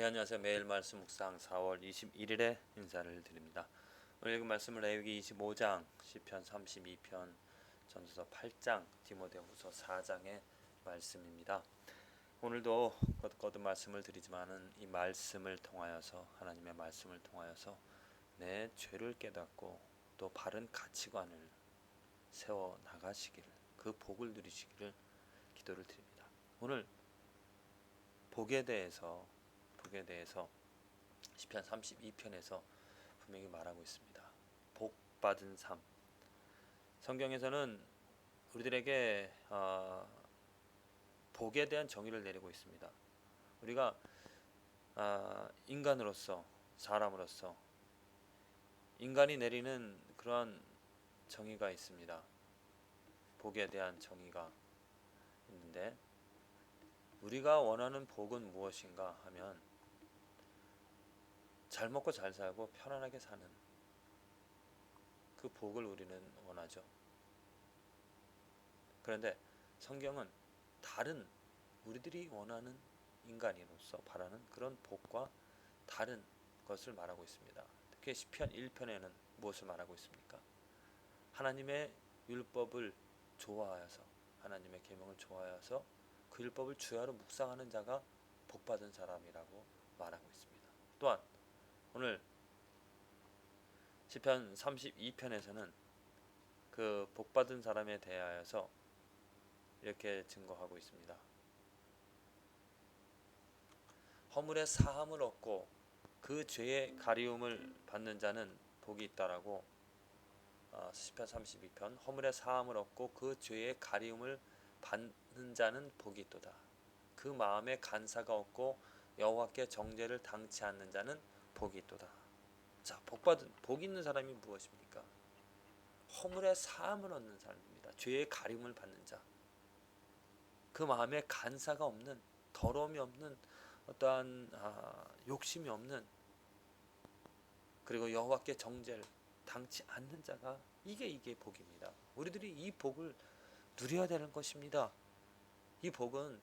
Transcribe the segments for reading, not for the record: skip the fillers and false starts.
네, 안녕하세요. 매일 말씀 묵상 4월 21일에 인사를 드립니다. 오늘 읽은 말씀은 레위기 25장, 시편 32편, 전도서 8장, 디모데후서 4장의 말씀입니다. 오늘도 거듭 말씀을 드리지만은 이 말씀을 통하여서 하나님의 말씀을 통하여서 내 죄를 깨닫고 또 바른 가치관을 세워 나가시기를, 그 복을 누리시기를 기도를 드립니다. 오늘 복에 대해서 시편 32편에서 분명히 말하고 있습니다. 복 받은 삶. 성경에서는 우리들에게 복에 대한 정의를 내리고 있습니다. 우리가 인간으로서, 사람으로서 인간이 내리는 그러한 정의가 있습니다. 복에 대한 정의가 있는데, 우리가 원하는 복은 무엇인가 하면 잘 먹고 잘 살고 편안하게 사는 그 복을 우리는 원하죠. 그런데 성경은 다른, 우리들이 원하는, 인간으로서 바라는 그런 복과 다른 것을 말하고 있습니다. 특히 시편 1편에는 무엇을 말하고 있습니까? 하나님의 율법을 좋아하여서, 하나님의 계명을 좋아하여서 그 율법을 주야로 묵상하는 자가 복받은 사람이라고 말하고 있습니다. 또한 오늘 시편 32편에서는 그 복받은 사람에 대하여서 이렇게 증거하고 있습니다. 허물의 사함을 얻고 그 죄의 가리움을 받는 자는 복이 있다라고, 시편 32편, 허물의 사함을 얻고 그 죄의 가리움을 받는 자는 복이 있도다. 그 마음에 간사가 없고 여호와께 정죄를 당치 않는 자는 복이 있도다. 자, 복 있는 사람이 무엇입니까? 허물의 사함을 얻는 사람입니다. 죄의 가리움을 받는 자. 그 마음에 간사가 없는, 더러움이 없는, 어떠한 욕심이 없는, 그리고 여호와께 정죄를 당치 않는 자가, 이게 복입니다. 우리들이 이 복을 누려야 되는 것입니다. 이 복은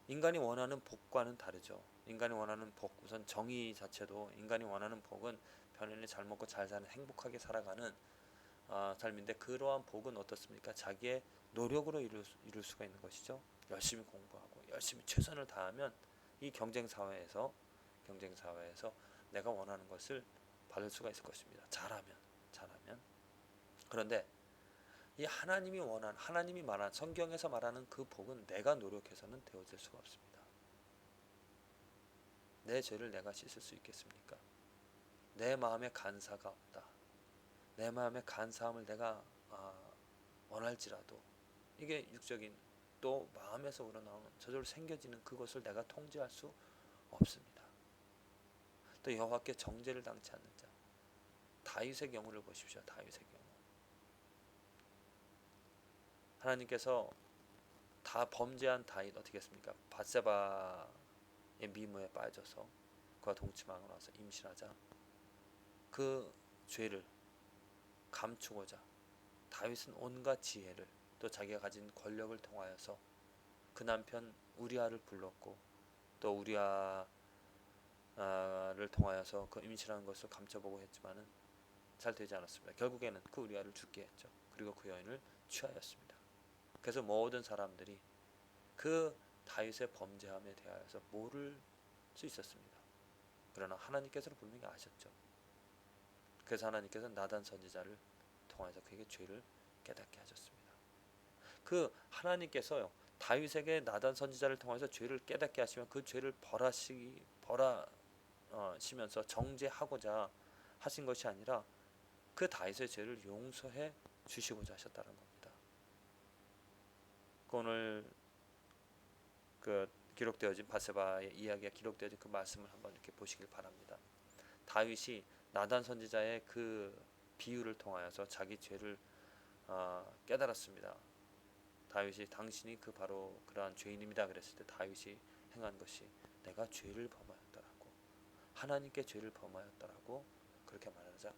인간이 원하는 복과는 다르죠. 인간이 원하는 복, 우선 정의 자체도, 인간이 원하는 복은 편안히 잘 먹고 잘 사는, 행복하게 살아가는 삶인데, 그러한 복은 어떻습니까? 자기의 노력으로 이룰 수가 있는 것이죠. 열심히 공부하고 열심히 최선을 다하면 이 경쟁 사회에서 내가 원하는 것을 받을 수가 있을 것입니다. 잘하면. 그런데 이 하나님이 말한, 성경에서 말하는 그 복은 내가 노력해서는 되어질 수가 없습니다. 내 죄를 내가 씻을 수 있겠습니까? 내 마음에 간사가 없다. 내 마음의 간사함을 내가 원할지라도, 이게 육적인, 또 마음에서 우러나오는 저절로 생겨지는 그것을 내가 통제할 수 없습니다. 또 여호와께 정죄를 당치 않는 자, 다윗의 경우를 보십시오. 다윗의 경우, 하나님께서 다 범죄한 다윗 어떻게 했습니까? 밧세바의 미모에 빠져서 그와 동침하고 나서 임신하자 그 죄를 감추고자 다윗은 온갖 지혜를, 또 자기가 가진 권력을 통하여서 그 남편 우리아를 불렀고, 또 우리아를 통하여서 그 임신한 것을 감춰보고 했지만은 잘 되지 않았습니다. 결국에는 그 우리아를 죽게 했죠. 그리고 그 여인을 취하였습니다. 그래서 모든 사람들이 그 다윗의 범죄함에 대하여서 모를 수 있었습니다. 그러나 하나님께서는 분명히 아셨죠. 그래서 하나님께서는 나단 선지자를 통해서 그에게 죄를 깨닫게 하셨습니다. 그 하나님께서요, 다윗에게 나단 선지자를 통해서 죄를 깨닫게 하시면 그 죄를 벌하시면서 정죄하고자 하신 것이 아니라 그 다윗의 죄를 용서해 주시고자 하셨다는 겁니다. 오늘 그 기록되어진 밧세바의 이야기가 기록되어진 그 말씀을 한번 이렇게 보시길 바랍니다. 다윗이 나단 선지자의 그 비유를 통하여서 자기 죄를 깨달았습니다. 다윗이 당신이 그 바로 그러한 죄인입니다 그랬을 때 다윗이 행한 것이 내가 죄를 범하였다라고, 하나님께 죄를 범하였다라고 그렇게 말하자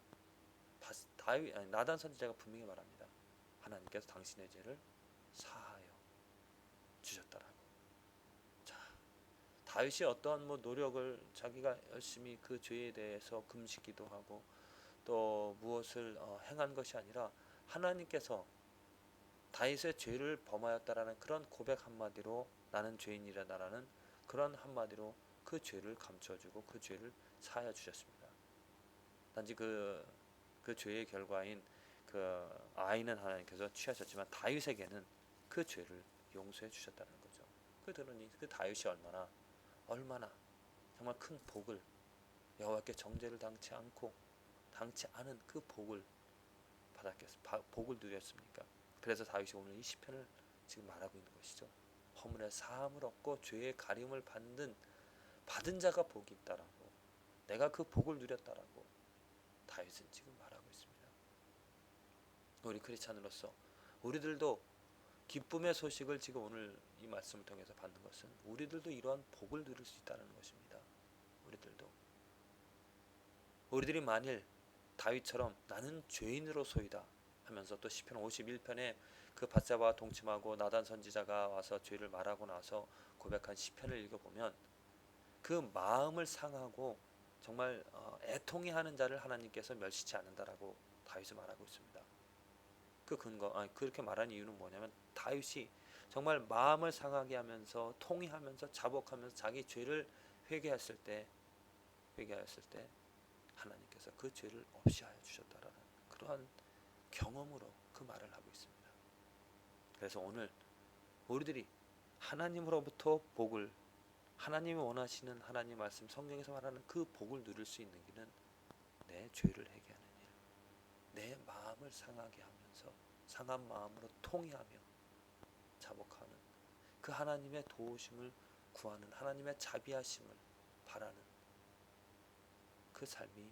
나단 선지자가 분명히 말합니다. 하나님께서 당신의 죄를 사하여 주셨다라고. 자, 다윗이 어떠한 노력을 자기가 열심히 그 죄에 대해서 금식기도 하고 또 무엇을 행한 것이 아니라 하나님께서 다윗의 죄를 범하였다라는 그런 고백 한마디로 나는 죄인이라다라는 그런 한마디로 그 죄를 감춰주고 그 죄를 사하여 주셨습니다. 단지 그 죄의 결과인 그 아이는 하나님께서 취하셨지만 다윗에게는 그 죄를 용서해 주셨다는 거죠. 그들은 그 다윗이 얼마나 정말 큰 복을 여호와께 정죄를 당치 않은 그 복을 복을 누렸습니까? 그래서 다윗이 오늘 이 시편을 지금 말하고 있는 것이죠. 허물의 사함을 얻고 죄의 가림을 받은 자가 복이 있다라고, 내가 그 복을 누렸다라고 다윗은 지금 말하고 있습니다. 우리 크리스찬으로서 우리들도 기쁨의 소식을 지금 오늘 이 말씀을 통해서 받는 것은 우리들도 이러한 복을 누릴 수 있다는 것입니다. 우리들이 만일 다윗처럼 나는 죄인으로소이다 하면서 또 시편 51편에 그 밧세바와 동침하고 나단 선지자가 와서 죄를 말하고 나서 고백한 시편을 읽어보면 그 마음을 상하고 정말 애통해 하는 자를 하나님께서 멸시치 않는다라고 다윗이 말하고 있습니다. 그렇게 말하는 이유는 뭐냐면 다윗이 정말 마음을 상하게 하면서 통회하면서 자복하면서 자기 죄를 회개했을 때 하나님께서 그 죄를 없이 하여 주셨다라는 그러한 경험으로 그 말을 하고 있습니다. 그래서 오늘 우리들이 하나님으로부터 복을, 하나님이 원하시는 하나님 말씀 성경에서 말하는 그 복을 누릴 수 있는 길은 내 죄를 회개하는 일, 내 마음을 상하게 하면서 상한 마음으로 통회하며 자복하는 그 하나님의 도우심을 구하는 하나님의 자비하심을 바라는 그 삶이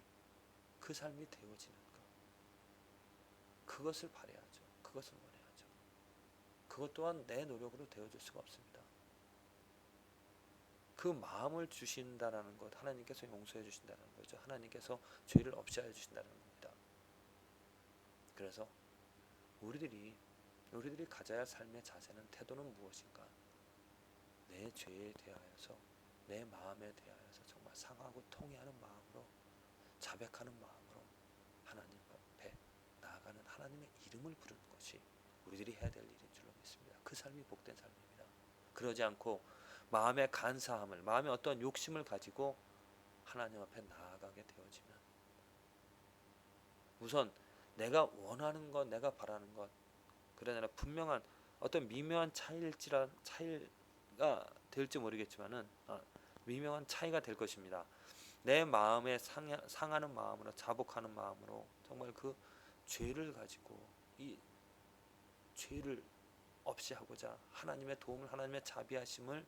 되어지는 것, 그것을 바라야죠. 그것을 원해야죠. 그것 또한 내 노력으로 되어질 수가 없습니다. 그 마음을 주신다라는 것, 하나님께서 용서해 주신다는 거죠. 하나님께서 죄를 없이 하여 주신다는 겁니다. 그래서 우리들이 가져야 할 삶의 자세는, 태도는 무엇인가? 내 죄에 대하여서, 내 마음에 대하여서 정말 상하고 통회하는 마음으로, 자백하는 마음으로 하나님 앞에 나아가는 하나님의 이름을 부르는 것이 우리들이 해야 될 일인 줄로 믿습니다. 그 삶이 복된 삶입니다. 그러지 않고 마음의 간사함을, 마음의 어떤 욕심을 가지고 하나님 앞에 나아가게 되어지면 우선 내가 원하는 것, 내가 바라는 것, 그러나 분명한 어떤 미묘한 차이가 될지 모르겠지만은 미묘한 차이가 될 것입니다. 내 마음에 상하는 마음으로, 자복하는 마음으로 정말 그 죄를 가지고 이 죄를 없이 하고자 하나님의 도움을, 하나님의 자비하심을,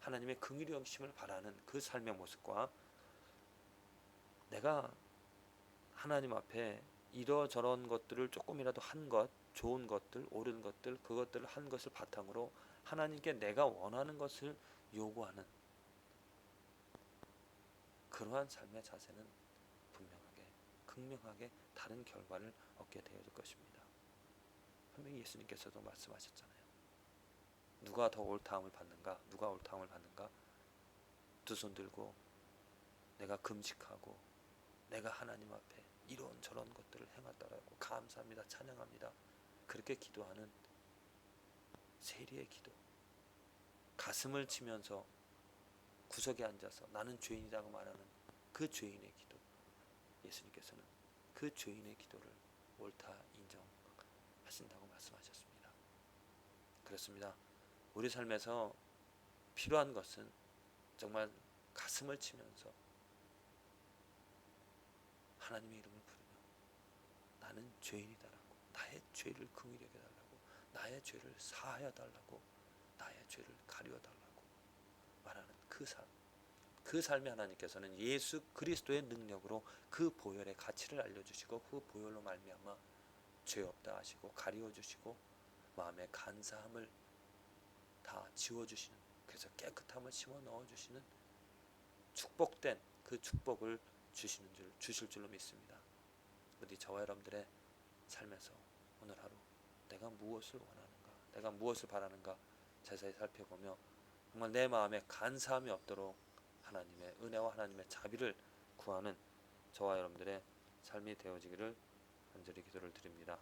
하나님의 긍휼히 여기심을 바라는 그 삶의 모습과 내가 하나님 앞에 이러저런 것들을 조금이라도 한 것, 좋은 것들, 옳은 것들, 그것들을 한 것을 바탕으로 하나님께 내가 원하는 것을 요구하는 그러한 삶의 자세는 분명하게, 극명하게 다른 결과를 얻게 되어질 것입니다. 분명히 예수님께서도 말씀하셨잖아요. 누가 더 옳다함을 받는가? 누가 옳다함을 받는가? 두 손 들고 내가 금식하고 내가 하나님 앞에 이런 저런 것들을 행했다라고 감사합니다, 찬양합니다, 그렇게 기도하는 세리의 기도, 가슴을 치면서 구석에 앉아서 나는 죄인이라고 말하는 그 죄인의 기도, 예수님께서는 그 죄인의 기도를 옳다 인정하신다고 말씀하셨습니다. 그렇습니다. 우리 삶에서 필요한 것은 정말 가슴을 치면서 하나님의 이름을 부르며 나는 죄인이다라고, 나의 죄를 긍휼히 여겨달라고, 나의 죄를 사하여 달라고, 나의 죄를 가리워 달라고 말하는 그 삶, 그 삶에 하나님께서는 예수 그리스도의 능력으로 그 보혈의 가치를 알려주시고 그 보혈로 말미암아 죄 없다 하시고 가리워 주시고 마음의 간사함을 다 지워주시는, 그래서 깨끗함을 심어 넣어주시는 축복된 그 축복을 주실 줄로 믿습니다. 부디 저와 여러분들의 삶에서 오늘 하루 내가 무엇을 원하는가, 내가 무엇을 바라는가 자세히 살펴보며 정말 내 마음에 간사함이 없도록 하나님의 은혜와 하나님의 자비를 구하는 저와 여러분들의 삶이 되어지기를 간절히 기도를 드립니다.